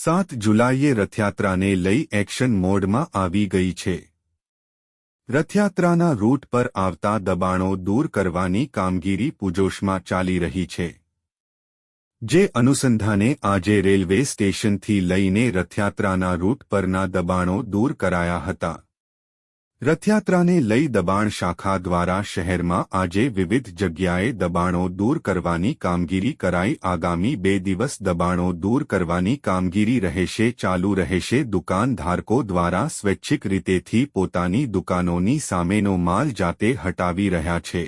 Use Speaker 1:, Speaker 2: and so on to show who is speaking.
Speaker 1: 7 જુલાઈએ રથયાત્રાને લઈ એક્શન મોડમાં આવી ગઈ છે। રથયાત્રાના રૂટ પર આવતા દબાણો દૂર કરવાની કામગીરી પૂરજોશમાં ચાલી રહી છે। જે અનુસંધાને આજે રેલવે સ્ટેશનથી લઈને રથયાત્રાના રૂટ પરના દબાણો દૂર કરાયા હતા। રથયાત્રાને લઈ દબાણ શાખા દ્વારા શહેરમાં આજે વિવિધ જગ્યાએ દબાણો દૂર કરવાની કામગીરી કરાઈ। આગામી 2 દિવસ દબાણો દૂર કરવાની કામગીરી રહેશે ચાલુ રહેશે। દુકાનધારકો દ્વારા સ્વૈચ્છિક રીતેથી પોતાની દુકાનોની સામેનો માલ જાતે હટાવી રહ્યા છે।